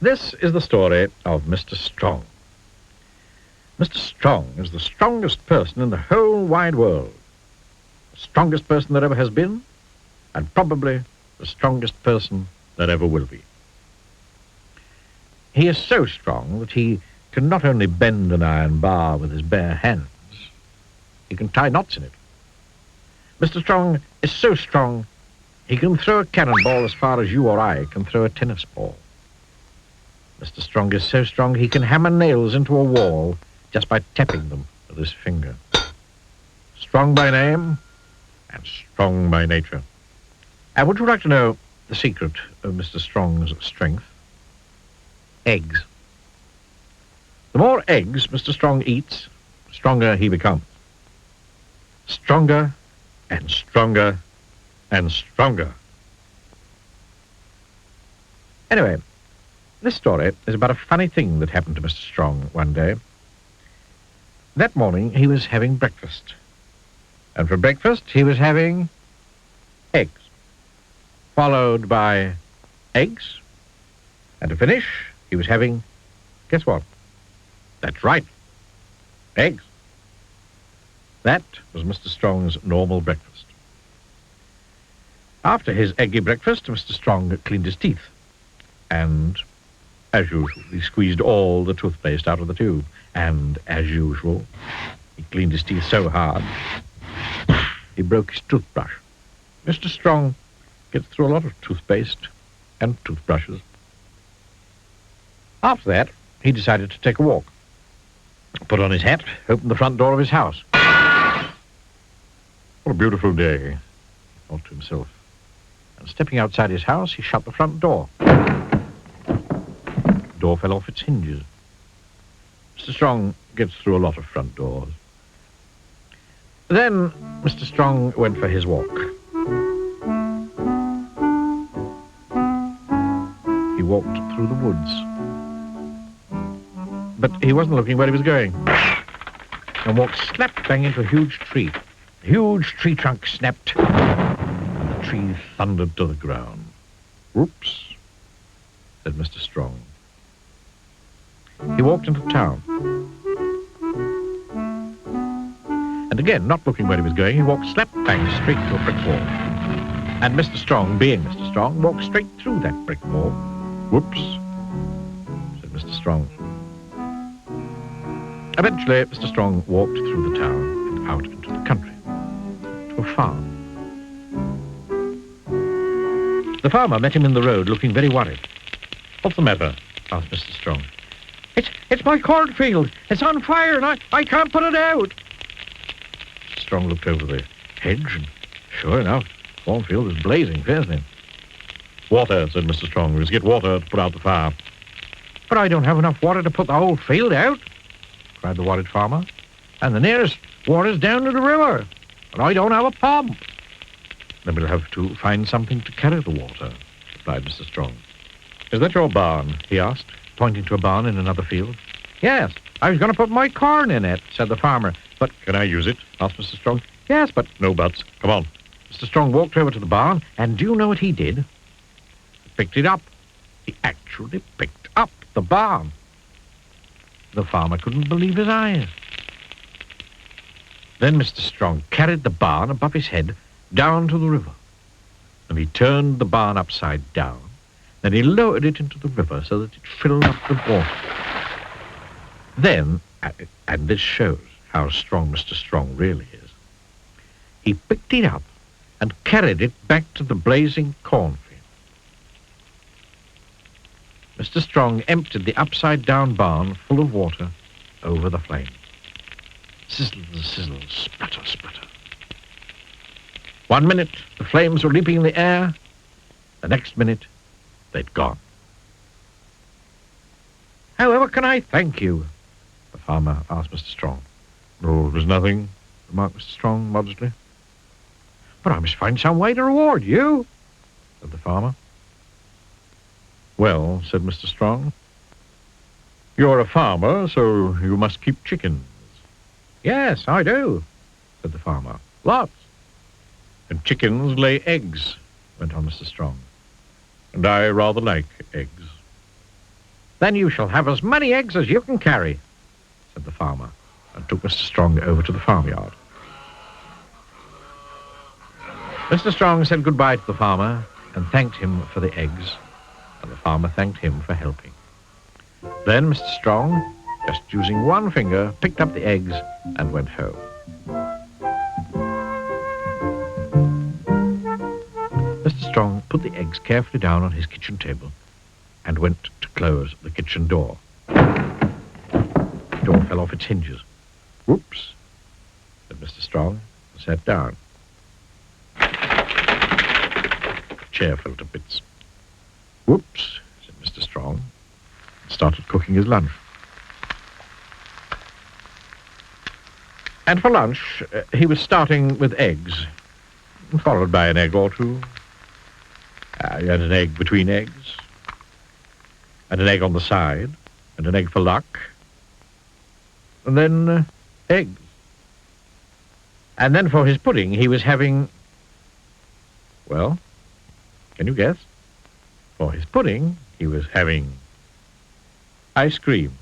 This is the story of Mr. Strong. Mr. Strong is the strongest person in the whole wide world. The strongest person that ever has been, and probably the strongest person that ever will be. He is so strong that he can not only bend an iron bar with his bare hands, he can tie knots in it. Mr. Strong is so strong, he can throw a cannonball as far as you or I can throw a tennis ball. Mr. Strong is so strong, he can hammer nails into a wall just by tapping them with his finger. Strong by name and strong by nature. And would you like to know the secret of Mr. Strong's strength? Eggs. The more eggs Mr. Strong eats, the stronger he becomes. Stronger and stronger and stronger. Anyway, this story is about a funny thing that happened to Mr. Strong one day. That morning he was having breakfast. And for breakfast he was having eggs. Followed by eggs. And to finish he was having, guess what? That's right, eggs. That was Mr. Strong's normal breakfast. After his eggy breakfast, Mr. Strong cleaned his teeth. And, as usual, he squeezed all the toothpaste out of the tube. And, as usual, he cleaned his teeth so hard, he broke his toothbrush. Mr. Strong gets through a lot of toothpaste and toothbrushes. After that, he decided to take a walk. Put on his hat, opened the front door of his house. What a beautiful day, he thought to himself. And stepping outside his house, he shut the front door. The door fell off its hinges. Mr. Strong gets through a lot of front doors. Then Mr. Strong went for his walk. He walked through the woods. But he wasn't looking where he was going. And walked slap bang into a huge tree. The huge tree trunk snapped, and the tree thundered to the ground. Whoops, said Mr. Strong. He walked into town. And again, not looking where he was going, he walked slap bang straight to a brick wall. And Mr. Strong, being Mr. Strong, walked straight through that brick wall. Whoops, said Mr. Strong. Eventually, Mr. Strong walked through the town and out into the country, to a farm. The farmer met him in the road, looking very worried. What's the matter? Asked Mr. Strong. It's my cornfield. It's on fire, and I can't put it out. Mr. Strong looked over the hedge, and sure enough, the cornfield was blazing fiercely. Water, said Mr. Strong. We must get water to put out the fire. But I don't have enough water to put the whole field out, cried the worried farmer. And the nearest water's down to the river, and I don't have a pump. Then we'll have to find something to carry the water, replied Mr. Strong. Is that your barn? He asked, pointing to a barn in another field. Yes, I was going to put my corn in it, said the farmer. But can I use it? Asked Mr. Strong. Yes, but no buts. Come on. Mr. Strong walked over to the barn, and do you know what he did? He picked it up. He actually picked up the barn. The farmer couldn't believe his eyes. Then Mr. Strong carried the barn above his head down to the river. And he turned the barn upside down. Then he lowered it into the river so that it filled up with water. Then, and this shows how strong Mr. Strong really is, he picked it up and carried it back to the blazing cornfield. Mr. Strong emptied the upside-down barn full of water over the flames. Sizzle, sizzle, sputter, sputter. 1 minute, the flames were leaping in the air. The next minute, they'd gone. However can I thank you? The farmer asked Mr. Strong. Oh, there's nothing, remarked Mr. Strong modestly. But I must find some way to reward you, said the farmer. Well, said Mr. Strong, you're a farmer, so you must keep chickens. Yes, I do, said the farmer. Lots. And chickens lay eggs, went on Mr. Strong. And I rather like eggs. Then you shall have as many eggs as you can carry, said the farmer, and took Mr. Strong over to the farmyard. Mr. Strong said goodbye to the farmer and thanked him for the eggs, and the farmer thanked him for helping. Then Mr. Strong, just using one finger, picked up the eggs and went home. Mr. Strong put the eggs carefully down on his kitchen table and went to close the kitchen door. The door fell off its hinges. "Whoops," said Mr. Strong, and sat down. The chair fell to bits. "Whoops," said Mr. Strong, and started cooking his lunch. And for lunch, he was starting with eggs, followed by an egg or two, and an egg between eggs, and an egg on the side, and an egg for luck, and then eggs. And then for his pudding, he was having, well, can you guess? For his pudding, he was having ice cream.